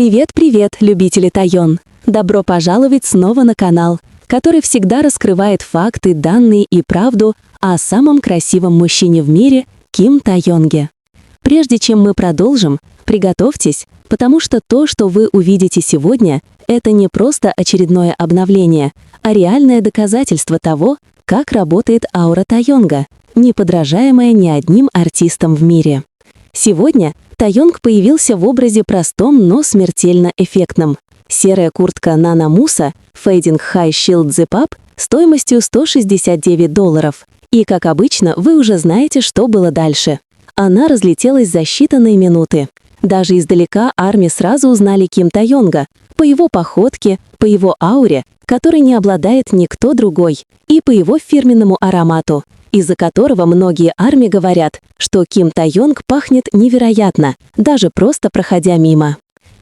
Привет-привет, любители Тайон! Добро пожаловать снова на канал, который всегда раскрывает факты, данные и правду о самом красивом мужчине в мире Ким Тайонге. Прежде чем мы продолжим, приготовьтесь, потому что то, что вы увидите сегодня, это не просто очередное обновление, а реальное доказательство того, как работает аура Тайонга, неподражаемая ни одним артистом в мире. Сегодня Тайонг появился в образе простом, но смертельно эффектном. Серая куртка Nana Musa Fading High Shield Zip Up стоимостью $169. И, как обычно, вы уже знаете, что было дальше. Она разлетелась за считанные минуты. Даже издалека ARMY сразу узнали Ким Тайонга по его походке, по его ауре, которой не обладает никто другой, и по его фирменному аромату, из-за которого многие ARMY говорят, что Ким Тайонг пахнет невероятно, даже просто проходя мимо.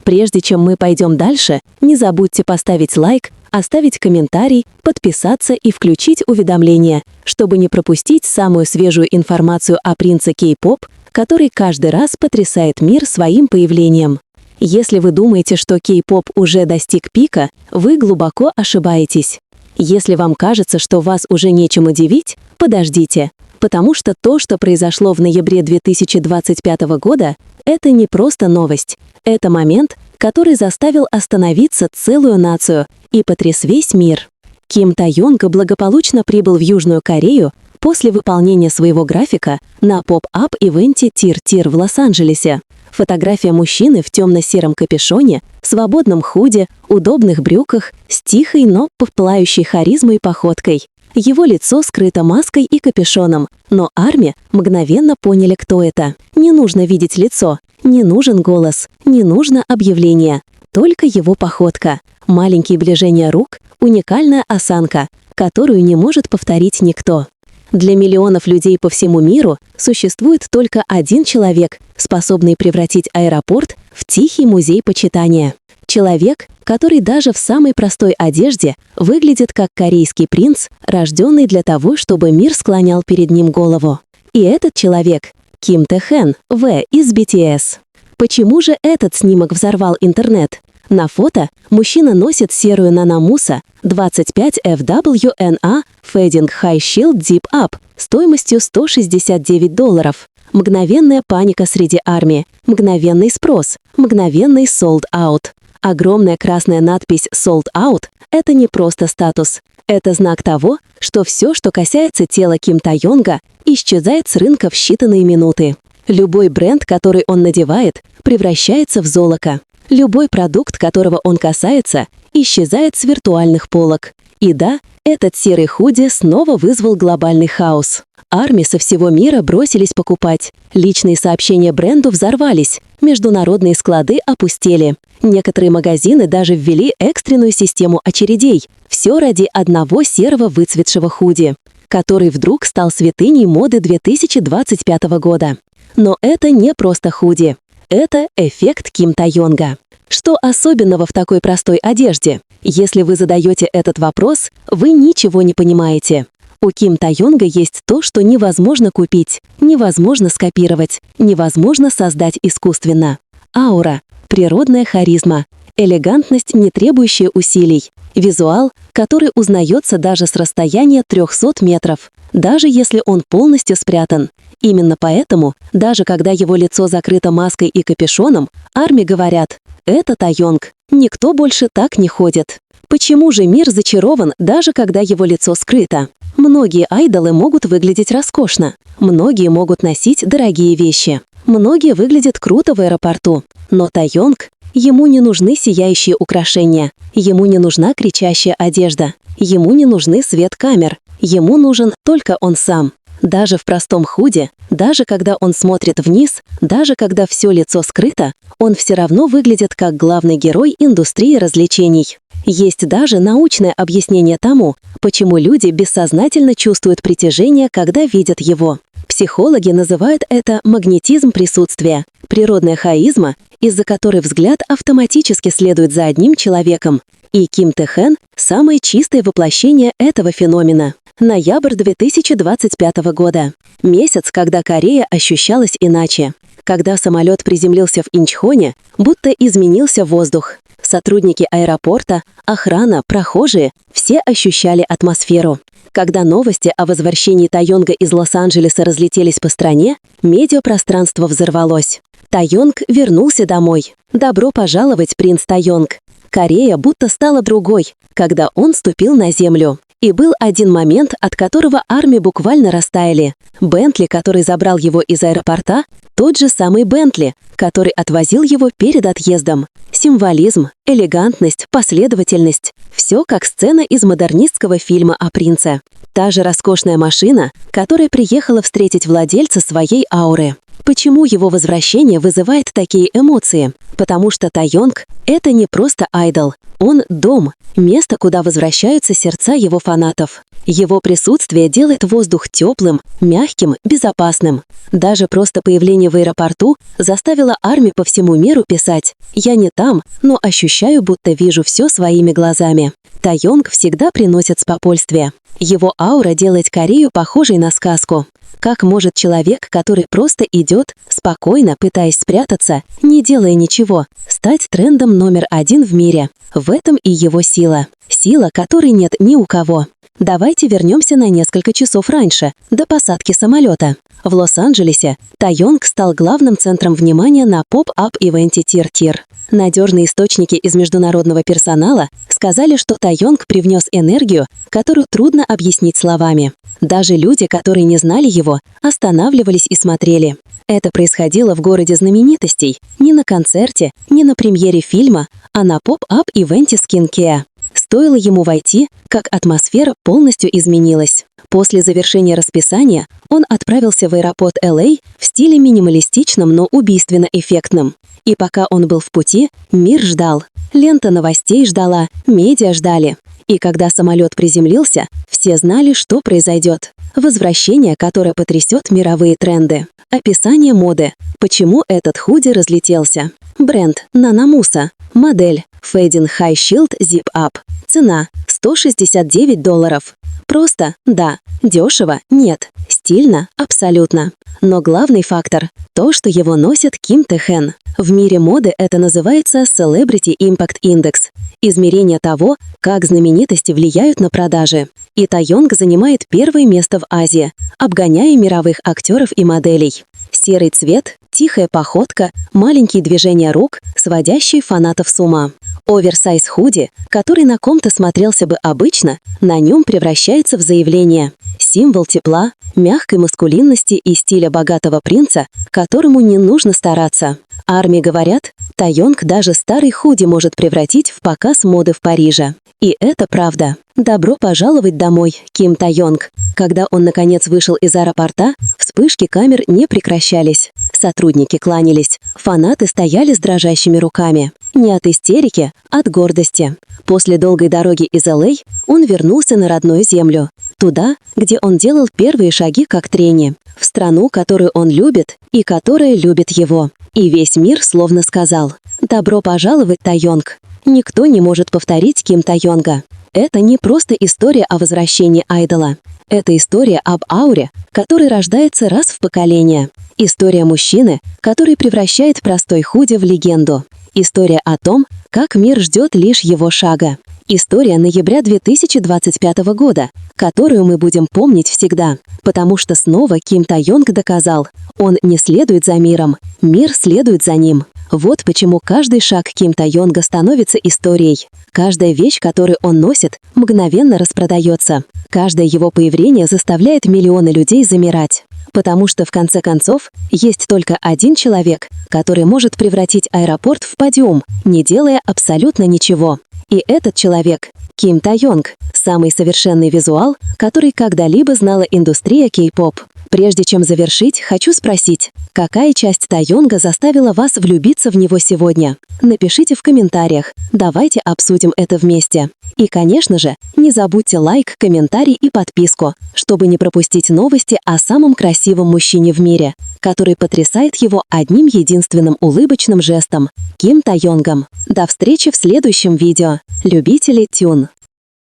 Прежде чем мы пойдем дальше, не забудьте поставить лайк, оставить комментарий, подписаться и включить уведомления, чтобы не пропустить самую свежую информацию о принце Кей-поп, который каждый раз потрясает мир своим появлением. Если вы думаете, что Кей-поп уже достиг пика, вы глубоко ошибаетесь. Если вам кажется, что вас уже нечем удивить, подождите, потому что то, что произошло в ноябре 2025 года, это не просто новость. Это момент, который заставил остановиться целую нацию и потряс весь мир. Ким Тайонг благополучно прибыл в Южную Корею после выполнения своего графика на поп-ап-ивенте Тир-Тир в Лос-Анджелесе. Фотография мужчины в темно-сером капюшоне, свободном худи, удобных брюках, с тихой, но пылающей харизмой походкой. Его лицо скрыто маской и капюшоном, но ARMY мгновенно поняли, кто это. Не нужно видеть лицо, не нужен голос, не нужно объявление. Только его походка, маленькие движения рук, уникальная осанка, которую не может повторить никто. Для миллионов людей по всему миру существует только один человек, способный превратить аэропорт в тихий музей почитания. Человек, который даже в самой простой одежде выглядит как корейский принц, рожденный для того, чтобы мир склонял перед ним голову. И этот человек — Ким Тэ-хэн, В из BTS. Почему же этот снимок взорвал интернет? На фото мужчина носит серую Nana Musa 25 FWNA Fading High Shield Zip Up стоимостью $169. Мгновенная паника среди ARMY, мгновенный спрос, мгновенный sold out. Огромная красная надпись «Sold Out» — это не просто статус. Это знак того, что все, что касается тела Ким Тайонга, исчезает с рынка в считанные минуты. Любой бренд, который он надевает, превращается в золото. Любой продукт, которого он касается, исчезает с виртуальных полок. И да, этот серый худи снова вызвал глобальный хаос. ARMY со всего мира бросились покупать. Личные сообщения бренду взорвались. Международные склады опустели. Некоторые магазины даже ввели экстренную систему очередей. Все ради одного серого выцветшего худи, который вдруг стал святыней моды 2025 года. Но это не просто худи. Это эффект Ким Тайонга. Что особенного в такой простой одежде? Если вы задаете этот вопрос, вы ничего не понимаете. У Ким Тайонга есть то, что невозможно купить, невозможно скопировать, невозможно создать искусственно. Аура, природная харизма, элегантность, не требующая усилий, визуал, который узнается даже с расстояния 300 метров, даже если он полностью спрятан. Именно поэтому, даже когда его лицо закрыто маской и капюшоном, ARMY говорят: «Это Тайонг, никто больше так не ходит». Почему же мир зачарован, даже когда его лицо скрыто? Многие айдолы могут выглядеть роскошно, многие могут носить дорогие вещи, многие выглядят круто в аэропорту. Но Тайонг, ему не нужны сияющие украшения, ему не нужна кричащая одежда, ему не нужны свет камер, ему нужен только он сам. Даже в простом худи, даже когда он смотрит вниз, даже когда все лицо скрыто, он все равно выглядит как главный герой индустрии развлечений. Есть даже научное объяснение тому, почему люди бессознательно чувствуют притяжение, когда видят его. Психологи называют это магнетизм присутствия, природная харизма, из-за которой взгляд автоматически следует за одним человеком. И Ким Тэ-хэн — самое чистое воплощение этого феномена. Ноябрь 2025 года. Месяц, когда Корея ощущалась иначе. Когда самолет приземлился в Инчхоне, будто изменился воздух. Сотрудники аэропорта, охрана, прохожие – все ощущали атмосферу. Когда новости о возвращении Тайонга из Лос-Анджелеса разлетелись по стране, медиапространство взорвалось. Тайонг вернулся домой. Добро пожаловать, принц Тайонг. Корея будто стала другой, когда он ступил на землю. И был один момент, от которого армии буквально растаяли. Бентли, который забрал его из аэропорта, тот же самый Бентли, который отвозил его перед отъездом. Символизм, элегантность, последовательность – все как сцена из модернистского фильма о принце. Та же роскошная машина, которая приехала встретить владельца своей ауры. Почему его возвращение вызывает такие эмоции? Потому что Тайонг — это не просто айдол. Он — дом, место, куда возвращаются сердца его фанатов. Его присутствие делает воздух теплым, мягким, безопасным. Даже просто появление в аэропорту заставило армию по всему миру писать: «Я не там, но ощущаю, будто вижу все своими глазами». Тайонг всегда приносит спокойствие. Его аура делает Корею похожей на сказку. Как может человек, который просто идет, спокойно пытаясь спрятаться, не делая ничего, стать трендом номер 1 в мире? В этом и его сила. Сила, которой нет ни у кого. Давайте вернемся на несколько часов раньше, до посадки самолета. В Лос-Анджелесе Тайонг стал главным центром внимания на поп-ап-ивенте Тир-Тир. Надежные источники из международного персонала сказали, что Тайонг привнес энергию, которую трудно объяснить словами. Даже люди, которые не знали его, останавливались и смотрели. Это происходило в городе знаменитостей, не на концерте, не на премьере фильма, а на поп-ап-ивенте Skincare. Стоило ему войти, как атмосфера полностью изменилась. После завершения расписания он отправился в аэропорт LA в стиле минималистичном, но убийственно эффектном. И пока он был в пути, мир ждал. Лента новостей ждала, медиа ждали. И когда самолет приземлился, все знали, что произойдет. Возвращение, которое потрясет мировые тренды. Описание моды. Почему этот худи разлетелся. Бренд Нанамуса. Модель Fading High Shield Zip Up. Цена $169. Просто? Да. Дешево? Нет. Стильно? Абсолютно. Но главный фактор – то, что его носит Ким Тэ-Хэн. В мире моды это называется Celebrity Impact Index – измерение того, как знаменитости влияют на продажи. И Тайонг занимает первое место в Азии, обгоняя мировых актеров и моделей. Серый цвет, тихая походка, маленькие движения рук, сводящие фанатов с ума. Оверсайз худи, который на ком-то смотрелся бы обычно, на нем превращается в заявление. Символ тепла, мягкой маскулинности и стиля богатого принца, которому не нужно стараться. Армии говорят, Тайонг даже старый худи может превратить в показ моды в Париже. И это правда. Добро пожаловать домой, Ким Тайонг. Когда он наконец вышел из аэропорта, вспышки камер не прекращались. Сотрудники кланялись, фанаты стояли с дрожащими руками. Не от истерики, от гордости. После долгой дороги из LA он вернулся на родную землю. Туда, где он делал первые шаги как трени. В страну, которую он любит и которая любит его. И весь мир словно сказал: «Добро пожаловать, Тайонг». Никто не может повторить Ким Тайонга. Это не просто история о возвращении айдола. Это история об ауре, которая рождается раз в поколение. История мужчины, который превращает простой худи в легенду. История о том, как мир ждет лишь его шага. История ноября 2025 года, которую мы будем помнить всегда. Потому что снова Ким Тайонг доказал, он не следует за миром, мир следует за ним. Вот почему каждый шаг Ким Тайонга становится историей. Каждая вещь, которую он носит, мгновенно распродается. Каждое его появление заставляет миллионы людей замирать. Потому что, в конце концов, есть только один человек, который может превратить аэропорт в подиум, не делая абсолютно ничего. И этот человек — Ким Тайонг, самый совершенный визуал, который когда-либо знала индустрия кей-поп. Прежде чем завершить, хочу спросить, какая часть Тайонга заставила вас влюбиться в него сегодня? Напишите в комментариях, давайте обсудим это вместе. И, конечно же, не забудьте лайк, комментарий и подписку, чтобы не пропустить новости о самом красивом мужчине в мире, который потрясает его одним единственным улыбочным жестом — Ким Тайонгом. До встречи в следующем видео. Любители тюн.